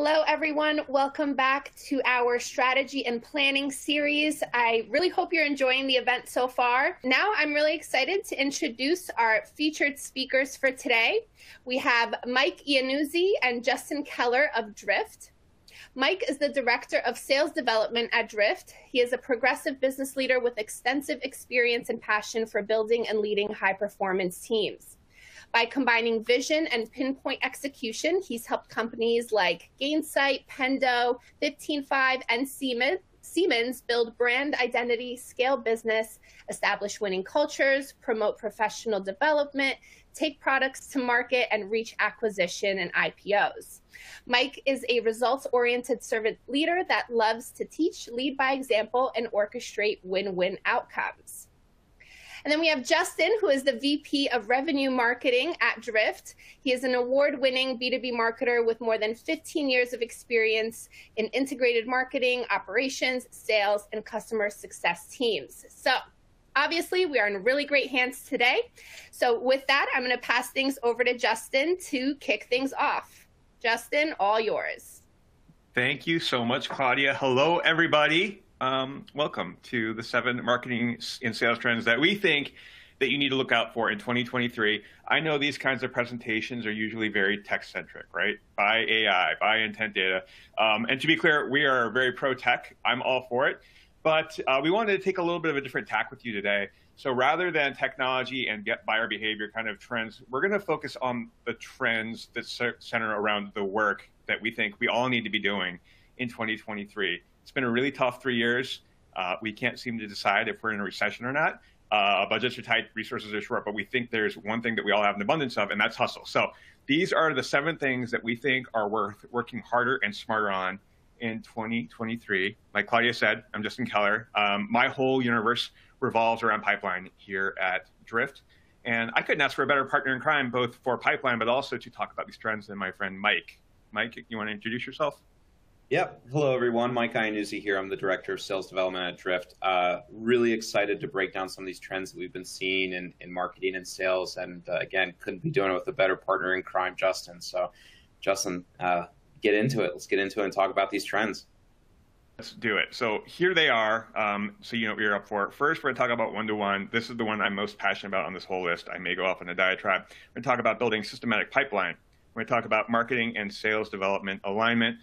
Hello, everyone. Welcome back to our strategy and planning series. I really hope you're enjoying the event so far. Now, I'm really excited to introduce our featured speakers for today. We have Mike Iannuzzi and Justin Keller of Drift. Mike is the Director of Sales Development at Drift. He is a progressive business leader with extensive experience and passion for building and leading high-performance teams. By combining vision and pinpoint execution, he's helped companies like Gainsight, Pendo, 15Five, and Siemens build brand identity, scale business, establish winning cultures, promote professional development, take products to market, and reach acquisition and IPOs. Mike is a results-oriented servant leader that loves to teach, lead by example, and orchestrate win-win outcomes. And then we have Justin, who is the VP of Revenue Marketing at Drift. He is an award-winning B2B marketer with more than 15 years of experience in integrated marketing, operations, sales, and customer success teams. So obviously, we are in really great hands today. So with that, I'm going to pass things over to Justin to kick things off. Justin, all yours. Thank you so much, Claudia. Hello, everybody. Welcome to the 7 marketing and sales trends that we think that you need to look out for in 2023. I know these kinds of presentations are usually very tech-centric, right? Buy AI, buy intent data. And to be clear, we are very pro-tech. I'm all for it. But we wanted to take a little bit of a different tack with you today. So rather than technology and get buyer behavior kind of trends, we're going to focus on the trends that center around the work that we think we all need to be doing in 2023. It's been a really tough 3 years. We can't seem to decide if we're in a recession or not. Budgets are tight, resources are short, but we think there's one thing that we all have an abundance of, and that's hustle. So these are the 7 things that we think are worth working harder and smarter on in 2023. Like Claudia said, I'm Justin Keller. My whole universe revolves around pipeline here at Drift. And I couldn't ask for a better partner in crime, both for pipeline, but also to talk about these trends than my friend Mike. Mike, you want to introduce yourself? Yep. Hello, everyone. Mike Iannuzzi here. I'm the Director of Sales Development at Drift. Really excited to break down some of these trends that we've been seeing in marketing and sales. And again, couldn't be doing it with a better partner in crime, Justin. So, Justin, get into it. Let's get into it and talk about these trends. Let's do it. So here they are. So you know what you're up for. First, we're going to talk about one-to-one. This is the one I'm most passionate about on this whole list. I may go off on a diatribe. We're going to talk about building systematic pipeline. We're going to talk about marketing and sales development alignment.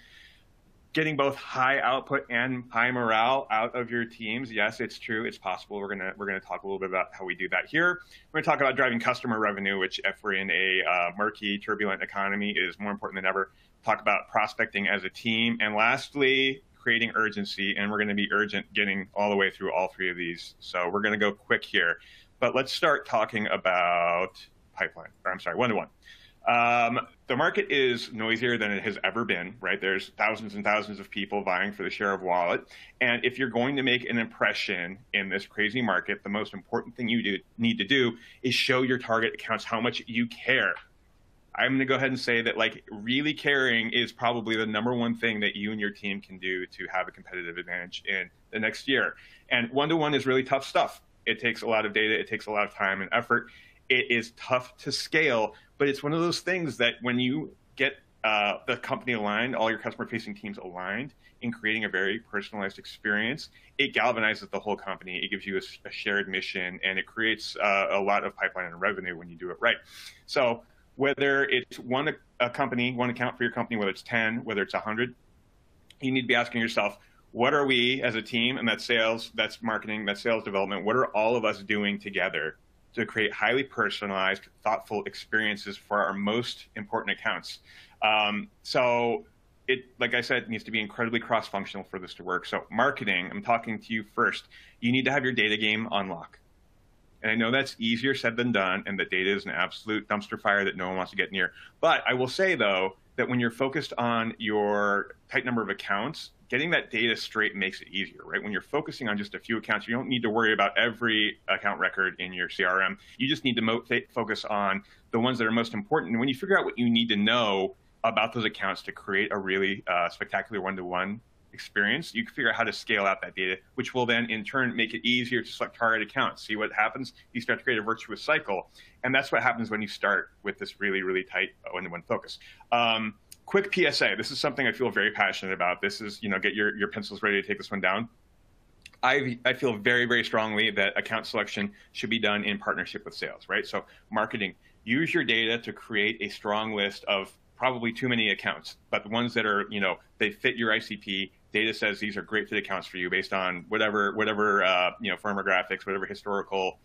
Getting both high output and high morale out of your teams. Yes, it's true. It's possible. We're gonna talk a little bit about how we do that here. We're gonna talk about driving customer revenue, which if we're in a murky, turbulent economy is more important than ever. Talk about prospecting as a team. And lastly, creating urgency. And we're gonna be urgent getting all the way through all 3 of these. So we're gonna go quick here. But let's start talking about pipeline, or I'm sorry, one-to-one. The market is noisier than it has ever been, right? There's thousands and thousands of people vying for the share of wallet. And if you're going to make an impression in this crazy market, the most important thing you need to do is show your target accounts how much you care. I'm going to go ahead and say that like really caring is probably the #1 thing that you and your team can do to have a competitive advantage in the next year. And one-to-one is really tough stuff. It takes a lot of data. It takes a lot of time and effort. It is tough to scale, but it's one of those things that when you get the company aligned, all your customer-facing teams aligned in creating a very personalized experience, it galvanizes the whole company. It gives you a shared mission, and it creates a lot of pipeline and revenue when you do it right. So whether it's one account for your company, whether it's 10, whether it's 100, you need to be asking yourself, what are we as a team, and that's sales, that's marketing, that's sales development, what are all of us doing together to create highly personalized, thoughtful experiences for our most important accounts. So it, like I said, needs to be incredibly cross-functional for this to work. So marketing, I'm talking to you first. You need to have your data game on lock. And I know that's easier said than done, and that data is an absolute dumpster fire that no one wants to get near. But I will say, though, that when you're focused on your tight number of accounts, getting that data straight makes it easier, right? When you're focusing on just a few accounts, you don't need to worry about every account record in your CRM. You just need to focus on the ones that are most important. And when you figure out what you need to know about those accounts to create a really spectacular one-to-one experience, you can figure out how to scale out that data, which will then in turn make it easier to select target accounts. See what happens? You start to create a virtuous cycle. And that's what happens when you start with this really, really tight one-to-one focus. quick PSA. This is something I feel very passionate about. This is, get your pencils ready to take this one down. I feel very, very strongly that account selection should be done in partnership with sales, right? So marketing, use your data to create a strong list of probably too many accounts, but the ones that are, they fit your ICP. Data says these are great fit accounts for you based on whatever firmographics, whatever historical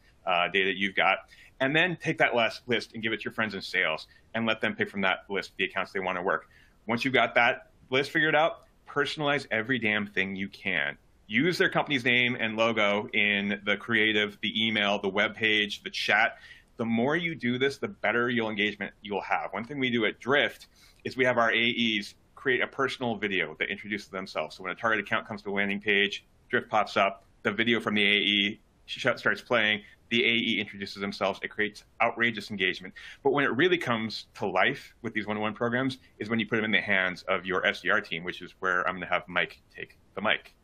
data you've got. And then take that last list and give it to your friends in sales and let them pick from that list the accounts they want to work. Once you've got that list figured out, personalize every damn thing you can. Use their company's name and logo in the creative, the email, the web page, the chat. The more you do this, the better engagement you'll have. One thing we do at Drift is we have our AEs create a personal video that introduces themselves. So when a target account comes to a landing page, Drift pops up, the video from the AE starts playing, the AE introduces themselves, it creates outrageous engagement. But when it really comes to life with these one-on-one programs is when you put them in the hands of your SDR team, which is where I'm gonna have Mike take the mic.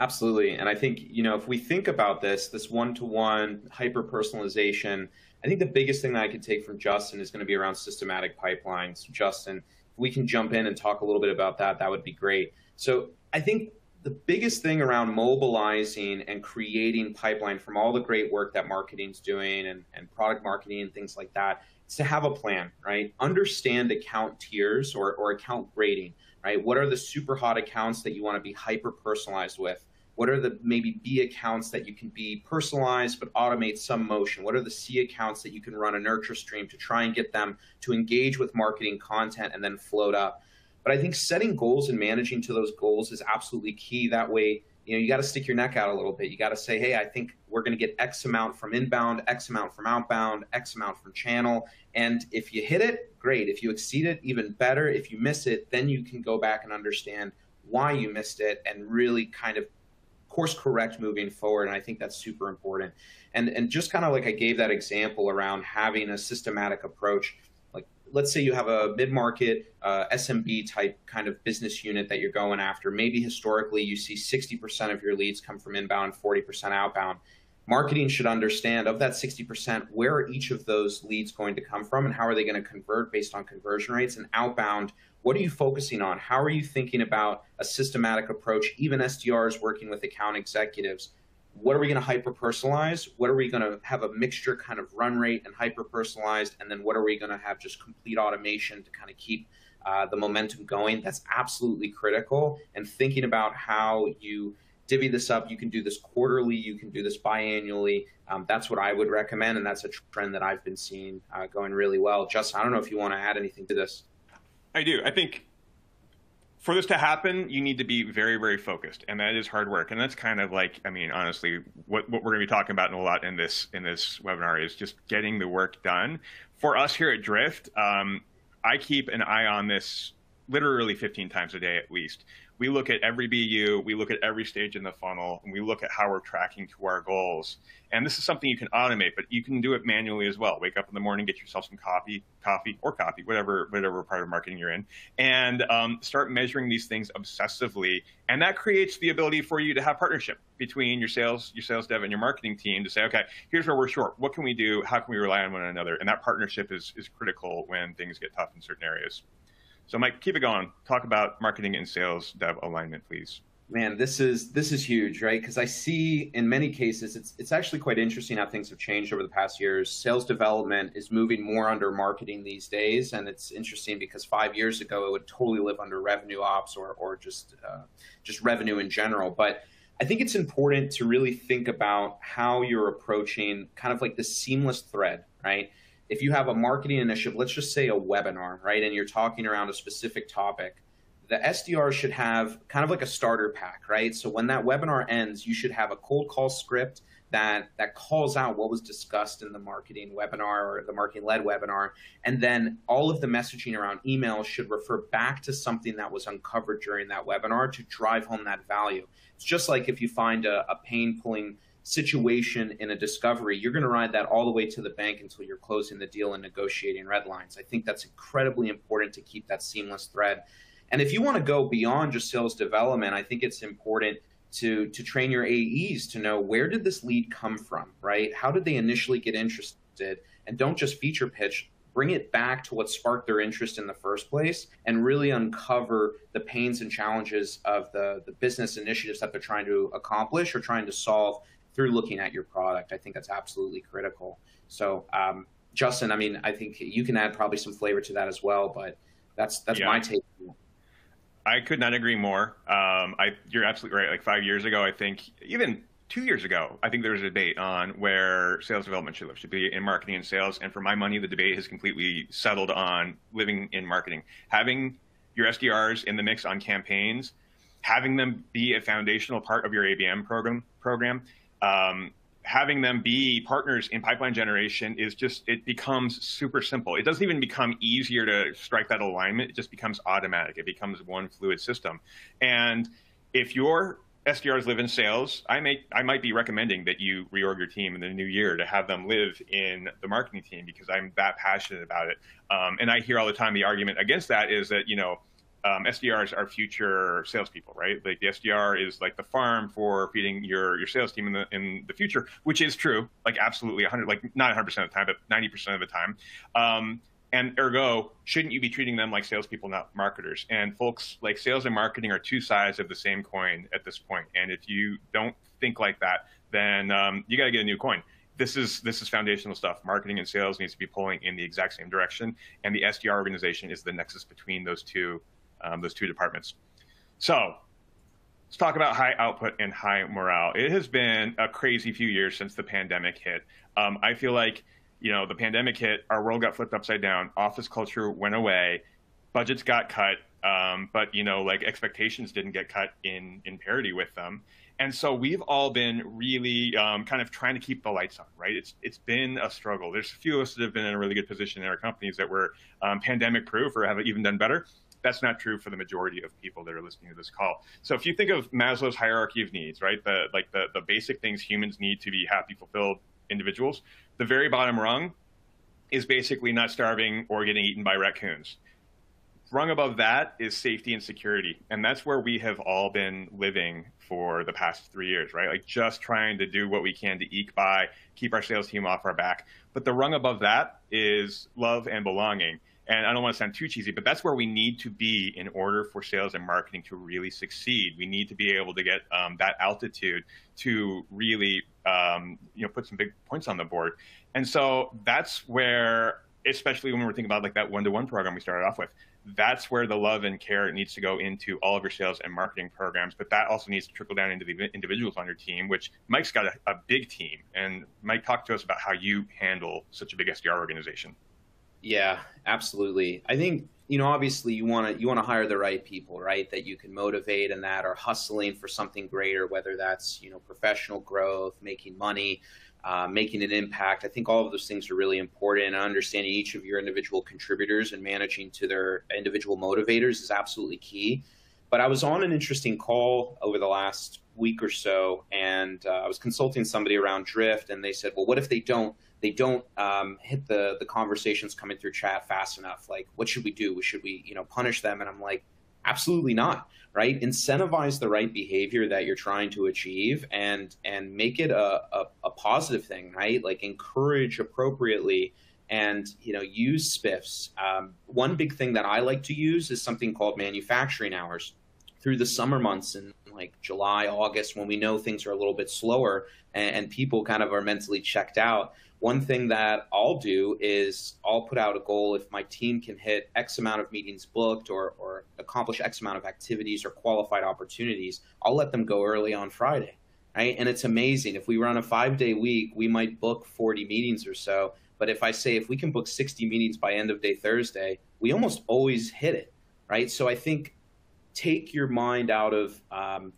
Absolutely. And I think, if we think about this one-to-one hyper-personalization, I think the biggest thing that I could take from Justin is going to be around systematic pipelines. Justin, if we can jump in and talk a little bit about that, that would be great. So I think the biggest thing around mobilizing and creating pipeline from all the great work that marketing's doing and product marketing and things like that is to have a plan, right? Understand account tiers or account grading. Right? What are the super hot accounts that you want to be hyper personalized with? What are the maybe B accounts that you can be personalized but automate some motion? What are the C accounts that you can run a nurture stream to try and get them to engage with marketing content and then float up? But I think setting goals and managing to those goals is absolutely key. That way, you got to stick your neck out a little bit. You got to say, hey, I think we're going to get X amount from inbound, X amount from outbound, X amount from channel. And if you hit it, great. If you exceed it, even better. If you miss it, then you can go back and understand why you missed it and really kind of course correct moving forward. And I think that's super important. And just kind of like I gave that example around having a systematic approach. Like, let's say you have a mid-market SMB type kind of business unit that you're going after. Maybe historically you see 60% of your leads come from inbound, 40% outbound. Marketing should understand of that 60%, where are each of those leads going to come from and how are they going to convert based on conversion rates? And outbound, what are you focusing on? How are you thinking about a systematic approach? Even SDRs working with account executives. What are we going to hyper-personalize? What are we going to have a mixture kind of run rate and hyper-personalized? And then what are we going to have just complete automation to kind of keep the momentum going? That's absolutely critical. And thinking about how you divvy this up, you can do this quarterly, you can do this biannually. That's what I would recommend. And that's a trend that I've been seeing going really well. Justin, I don't know if you want to add anything to this. I do. I think for this to happen, you need to be very, very focused, and that is hard work. And that's kind of like, I mean, honestly, what we're going to be talking about a lot in this webinar is just getting the work done. For us here at Drift, I keep an eye on this literally 15 times a day at least. We look at every BU, we look at every stage in the funnel, and we look at how we're tracking to our goals. And this is something you can automate, but you can do it manually as well. Wake up in the morning, get yourself some coffee, whatever part of marketing you're in, and start measuring these things obsessively. And that creates the ability for you to have partnership between your sales dev and your marketing team to say, okay, here's where we're short. What can we do? How can we rely on one another? And that partnership is critical when things get tough in certain areas. So Mike, keep it going. Talk about marketing and sales dev alignment, please. Man, this is huge, right? Because I see in many cases, it's actually quite interesting how things have changed over the past years. Sales development is moving more under marketing these days. And it's interesting because 5 years ago, it would totally live under revenue ops or just revenue in general. But I think it's important to really think about how you're approaching kind of like the seamless thread, right? If you have a marketing initiative, let's just say a webinar, right? And you're talking around a specific topic, the SDR should have kind of like a starter pack, right? So when that webinar ends, you should have a cold call script that calls out what was discussed in the marketing webinar or the marketing-led webinar. And then all of the messaging around email should refer back to something that was uncovered during that webinar to drive home that value. It's just like if you find a pain-pulling situation in a discovery, you're going to ride that all the way to the bank until you're closing the deal and negotiating red lines. I think that's incredibly important to keep that seamless thread. And if you want to go beyond just sales development, I think it's important to train your AEs to know, where did this lead come from, right? How did they initially get interested? And don't just feature pitch bring it back to what sparked their interest in the first place, and really uncover the pains and challenges of the business initiatives that they're trying to accomplish or trying to solve through looking at your product. I think that's absolutely critical. So, Justin, I mean, I think you can add probably some flavor to that as well, but that's my take. I could not agree more. You're absolutely right. Like 5 years ago, I think, even 2 years ago, I think there was a debate on where sales development should live. Should be in marketing and sales. And for my money, the debate has completely settled on living in marketing. Having your SDRs in the mix on campaigns, having them be a foundational part of your ABM program, having them be partners in pipeline generation is just, it becomes super simple. It doesn't even become easier to strike that alignment. It just becomes automatic. It becomes one fluid system. And if your SDRs live in sales, I might be recommending that you reorg your team in the new year to have them live in the marketing team, because I'm that passionate about it. And I hear all the time the argument against that is that, SDRs are future salespeople, right? Like the SDR is like the farm for feeding your sales team in the future, which is true, like absolutely 100, like not 100% of the time, but 90% of the time. And ergo, shouldn't you be treating them like salespeople, not marketers? And folks, like sales and marketing are two sides of the same coin at this point. And if you don't think like that, then you got to get a new coin. This is foundational stuff. Marketing and sales needs to be pulling in the exact same direction, and the SDR organization is the nexus between those two departments. So let's talk about high output and high morale. It has been a crazy few years since the pandemic hit. I feel like, the pandemic hit, our world got flipped upside down. Office culture went away, budgets got cut, but like expectations didn't get cut in parity with them. And so we've all been really kind of trying to keep the lights on, right? It's been a struggle. There's a few of us that have been in a really good position in our companies that were pandemic proof or have even done better. That's not true for the majority of people that are listening to this call. So if you think of Maslow's hierarchy of needs, right, the basic things humans need to be happy, fulfilled individuals, the very bottom rung is basically not starving or getting eaten by raccoons. Rung above that is safety and security. And that's where we have all been living for the past 3 years, right? Like just trying to do what we can to eke by, keep our sales team off our back. But the rung above that is love and belonging. And I don't want to sound too cheesy, but that's where we need to be in order for sales and marketing to really succeed. We need to be able to get that altitude to really, put some big points on the board. And so that's where, especially when we're thinking about like that one-to-one program we started off with, that's where the love and care needs to go into all of your sales and marketing programs. But that also needs to trickle down into the individuals on your team, which Mike's got a big team. And Mike, talk to us about how you handle such a big SDR organization. Yeah, absolutely. I think, obviously you want to hire the right people, right? That you can motivate and that are hustling for something greater, whether that's, professional growth, making money, making an impact. I think all of those things are really important, and understanding each of your individual contributors and managing to their individual motivators is absolutely key. But I was on an interesting call over the last week or so, and I was consulting somebody around Drift, and they said, well, what if they don't hit the conversations coming through chat fast enough? Like, what should we do? Should we, punish them? And I'm like, absolutely not, right? Incentivize the right behavior that you're trying to achieve and make it a positive thing, right? Like encourage appropriately and, use spiffs. One big thing that I like to use is something called manufacturing hours. Through the summer months in like July, August, when we know things are a little bit slower and people kind of are mentally checked out, one thing that I'll do is I'll put out a goal. If my team can hit X amount of meetings booked or accomplish X amount of activities or qualified opportunities, I'll let them go early on Friday, right? And it's amazing. If we run a 5-day week, we might book 40 meetings or so. But if I say if we can book 60 meetings by end of day Thursday, we almost always hit it, right? So I think take your mind out of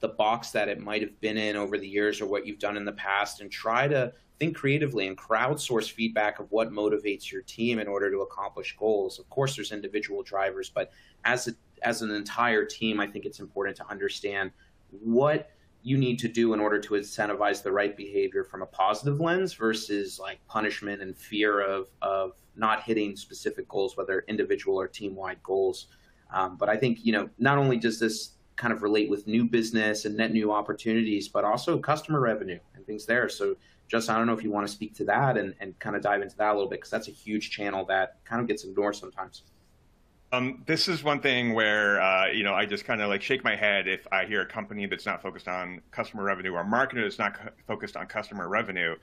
the box that it might have been in over the years or what you've done in the past, and try to think creatively and crowdsource feedback of what motivates your team in order to accomplish goals. Of course, there's individual drivers, but as an entire team, I think it's important to understand what you need to do in order to incentivize the right behavior from a positive lens versus like punishment and fear of not hitting specific goals, whether individual or team-wide goals. But I think, not only does this kind of relate with new business and net new opportunities, but also customer revenue and things there. So Justin, I don't know if you want to speak to that and kind of dive into that a little bit, because that's a huge channel that kind of gets ignored sometimes. This is one thing where, I just kind of like shake my head if I hear a company that's not focused on customer revenue or a marketer that's not focused on customer revenue.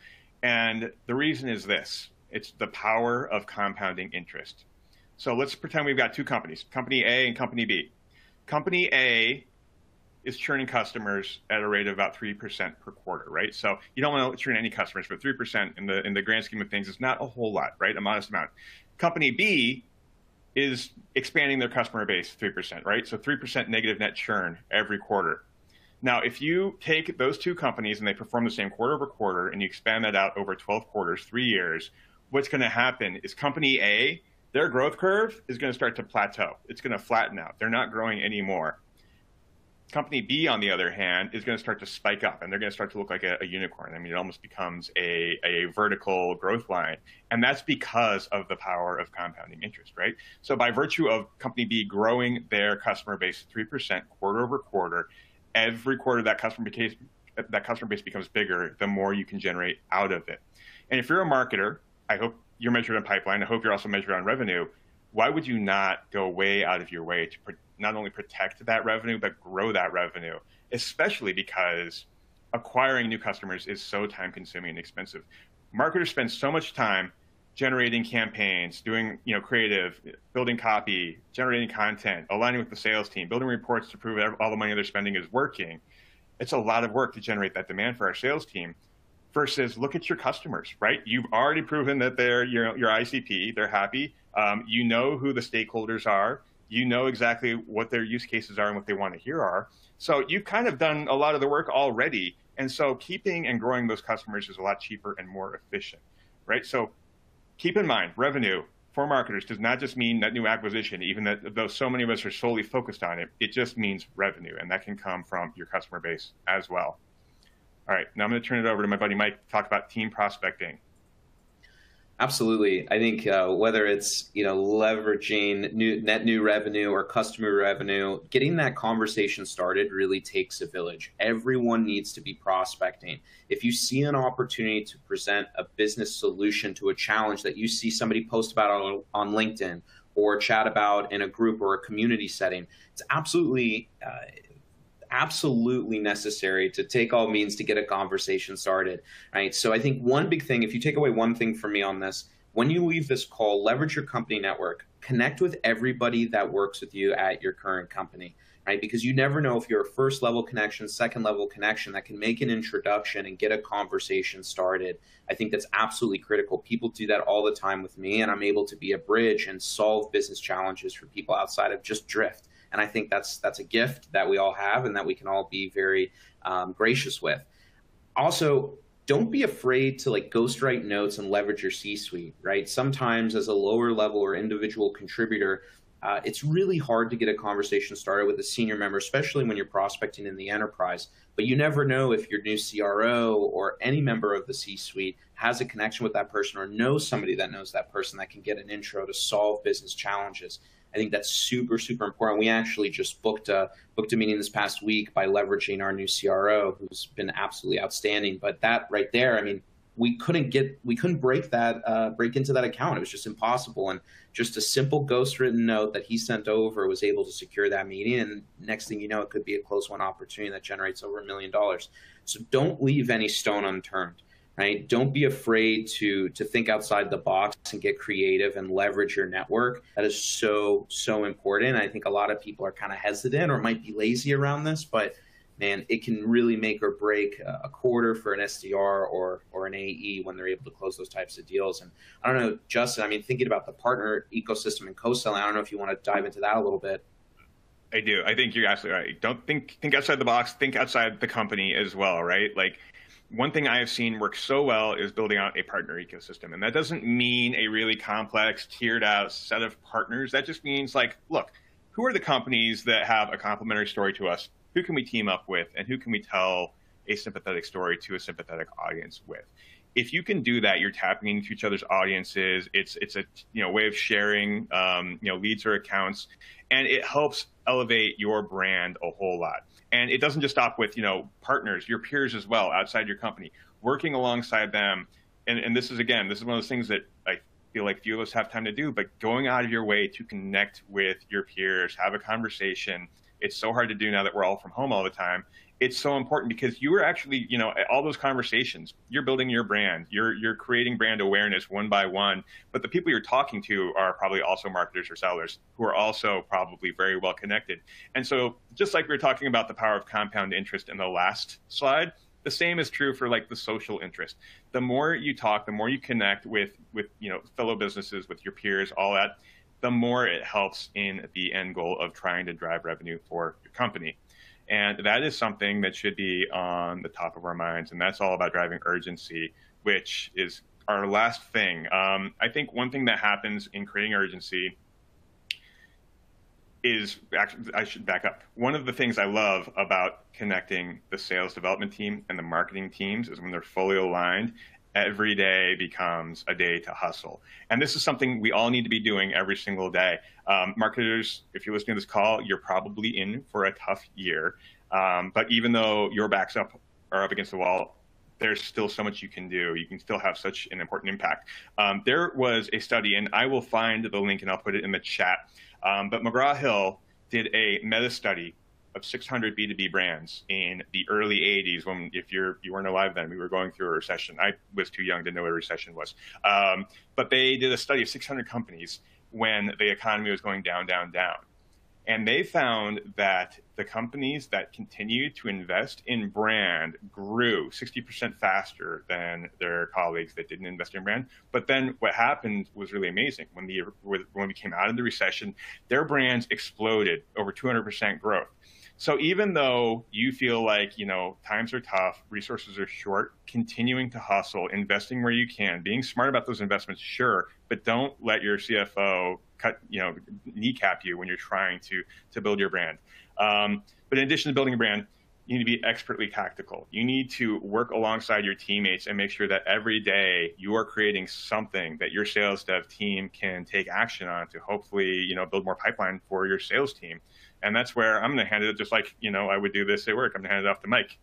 And the reason is this: it's the power of compounding interest. So let's pretend we've got two companies, Company A and Company B. Company A is churning customers at a rate of about 3% per quarter, right? So you don't want to churn any customers, but 3% in the grand scheme of things is not a whole lot, right? A modest amount. Company B is expanding their customer base 3%, right? So 3% negative net churn every quarter. Now, if you take those two companies and they perform the same quarter over quarter and you expand that out over 12 quarters, 3 years, what's going to happen is Company A, their growth curve is going to start to plateau. It's going to flatten out. They're not growing anymore. Company B, on the other hand, is going to start to spike up, and they're going to start to look like a unicorn. I mean, it almost becomes a vertical growth line, and that's because of the power of compounding interest, right? So by virtue of Company B growing their customer base 3% quarter over quarter, every quarter that customer base becomes bigger, the more you can generate out of it. And if you're a marketer, I hope you're measured on pipeline. I hope you're also measured on revenue. Why would you not go way out of your way to not only protect that revenue, but grow that revenue, especially because acquiring new customers is so time consuming and expensive. Marketers spend so much time generating campaigns, doing creative, building copy, generating content, aligning with the sales team, building reports to prove all the money they're spending is working. It's a lot of work to generate that demand for our sales team. Versus look at your customers, right? You've already proven that they're your ICP, they're happy. You know who the stakeholders are. You know exactly what their use cases are and what they want to hear are. So you've kind of done a lot of the work already. And so keeping and growing those customers is a lot cheaper and more efficient, right? So keep in mind, revenue for marketers does not just mean net new acquisition, even though so many of us are solely focused on it. It just means revenue, and that can come from your customer base as well. All right, now I'm going to turn it over to my buddy Mike to talk about team prospecting. Absolutely. I think whether it's leveraging net new revenue or customer revenue, getting that conversation started really takes a village. Everyone needs to be prospecting. If you see an opportunity to present a business solution to a challenge that you see somebody post about on LinkedIn or chat about in a group or a community setting, it's absolutely necessary to take all means to get a conversation started, right? So I think one big thing, if you take away one thing from me on this, when you leave this call, leverage your company network, connect with everybody that works with you at your current company, right? Because you never know if you're a first level connection, second level connection that can make an introduction and get a conversation started. I think that's absolutely critical. People do that all the time with me, and I'm able to be a bridge and solve business challenges for people outside of just Drift. And I think that's a gift that we all have and that we can all be very gracious with. Also, don't be afraid to ghostwrite notes and leverage your C-suite, right? Sometimes as a lower level or individual contributor, it's really hard to get a conversation started with a senior member, especially when you're prospecting in the enterprise. But you never know if your new CRO or any member of the C-suite has a connection with that person or knows somebody that knows that person that can get an intro to solve business challenges. I think that's super, super important. We actually just booked a meeting this past week by leveraging our new CRO, who's been absolutely outstanding. But that right there, I mean, we couldn't break into that account. It was just impossible. And just a simple ghostwritten note that he sent over was able to secure that meeting. And next thing you know, it could be a close won opportunity that generates over $1 million. So don't leave any stone unturned. Right? Don't be afraid to think outside the box and get creative and leverage your network. That is so, so important. I think a lot of people are kind of hesitant or might be lazy around this, but man, it can really make or break a quarter for an SDR or an AE when they're able to close those types of deals. And I don't know, Justin, I mean, thinking about the partner ecosystem and co-selling, I don't know if you want to dive into that a little bit. I do. I think you're absolutely right. Don't think outside the box, think outside the company as well, right? Like, one thing I have seen work so well is building out a partner ecosystem. And that doesn't mean a really complex, tiered out set of partners. That just means look, who are the companies that have a complementary story to us? Who can we team up with? And who can we tell a sympathetic story to a sympathetic audience with? If you can do that, you're tapping into each other's audiences. It's a way of sharing leads or accounts, and it helps elevate your brand a whole lot. And it doesn't just stop with, partners, your peers as well, outside your company, working alongside them. And this is one of those things that I feel like few of us have time to do, but going out of your way to connect with your peers, have a conversation. It's so hard to do now that we're all from home all the time. It's so important because you are actually, all those conversations, you're building your brand, you're creating brand awareness one by one, but the people you're talking to are probably also marketers or sellers who are also probably very well connected. And so just like we were talking about the power of compound interest in the last slide, the same is true for like the social interest. The more you talk, the more you connect with fellow businesses, with your peers, all that, the more it helps in the end goal of trying to drive revenue for your company. And that is something that should be on the top of our minds. And that's all about driving urgency, which is our last thing. I think one thing that happens in creating urgency is, actually, I should back up. One of the things I love about connecting the sales development team and the marketing teams is when they're fully aligned, every day becomes a day to hustle. And this is something we all need to be doing every single day. Marketers, if you're listening to this call, you're probably in for a tough year. But even though your backs are up against the wall, there's still so much you can do. You can still have such an important impact. There was a study, and I will find the link and I'll put it in the chat. But McGraw-Hill did a meta study of 600 B2B brands in the early 80s, when, if you weren't alive then, we were going through a recession. I was too young to know what a recession was. But they did a study of 600 companies when the economy was going down, down, down. And they found that the companies that continued to invest in brand grew 60% faster than their colleagues that didn't invest in brand. But then what happened was really amazing. When we came out of the recession, their brands exploded, over 200% growth. So even though you feel like, times are tough, resources are short, continuing to hustle, investing where you can, being smart about those investments, sure, but don't let your CFO kneecap you when you're trying to build your brand. But in addition to building a brand, you need to be expertly tactical. You need to work alongside your teammates and make sure that every day you are creating something that your sales dev team can take action on to hopefully, build more pipeline for your sales team. And that's where I'm going to hand it, just like, I would do this at work. I'm going to hand it off to Mike.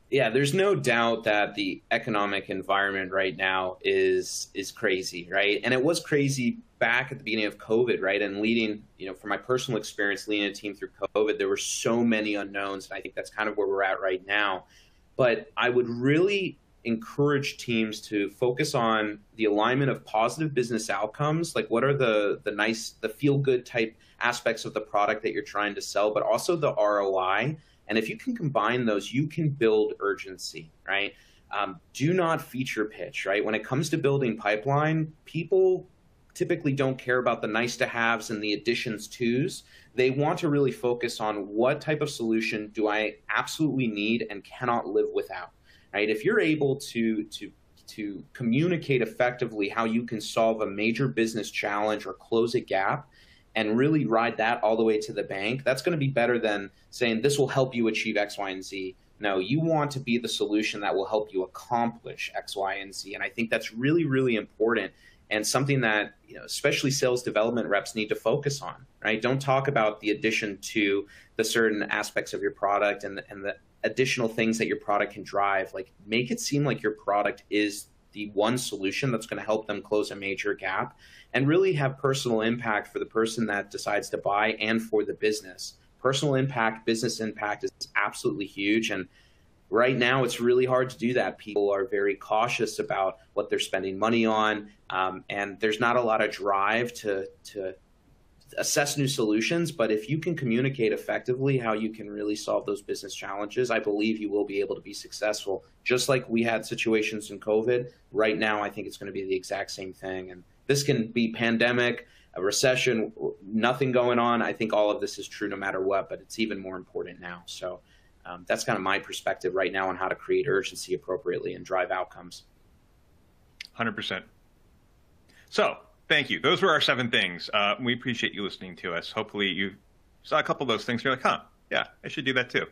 Yeah, there's no doubt that the economic environment right now is crazy, right? And it was crazy back at the beginning of COVID, right? And leading, from my personal experience, leading a team through COVID, there were so many unknowns. And I think that's kind of where we're at right now. But I would really encourage teams to focus on the alignment of positive business outcomes, like what are the feel-good type aspects of the product that you're trying to sell, but also the ROI. And if you can combine those, you can build urgency, right? Do not feature pitch, right? When it comes to building pipeline, people typically don't care about the nice to haves and the additions tos. They want to really focus on what type of solution do I absolutely need and cannot live without, right? If you're able to communicate effectively how you can solve a major business challenge or close a gap, and really ride that all the way to the bank, that's going to be better than saying this will help you achieve X, Y, and Z. No, you want to be the solution that will help you accomplish X, Y, and Z. And I think that's really, really important and something that, especially sales development reps need to focus on, right? Don't talk about the addition to the certain aspects of your product and the additional things that your product can drive. Like, make it seem like your product is the one solution that's going to help them close a major gap and really have personal impact for the person that decides to buy and for the business. Personal impact, business impact is absolutely huge. And right now it's really hard to do that. People are very cautious about what they're spending money on. And there's not a lot of drive to assess new solutions. But if you can communicate effectively how you can really solve those business challenges, I believe you will be able to be successful. Just like we had situations in COVID, right now I think it's going to be the exact same thing. And this can be pandemic, a recession, nothing going on. I think all of this is true no matter what, but it's even more important now. So that's kind of my perspective right now on how to create urgency appropriately and drive outcomes. 100%. So thank you. Those were our 7 things. We appreciate you listening to us. Hopefully you saw a couple of those things. You're like, yeah, I should do that too.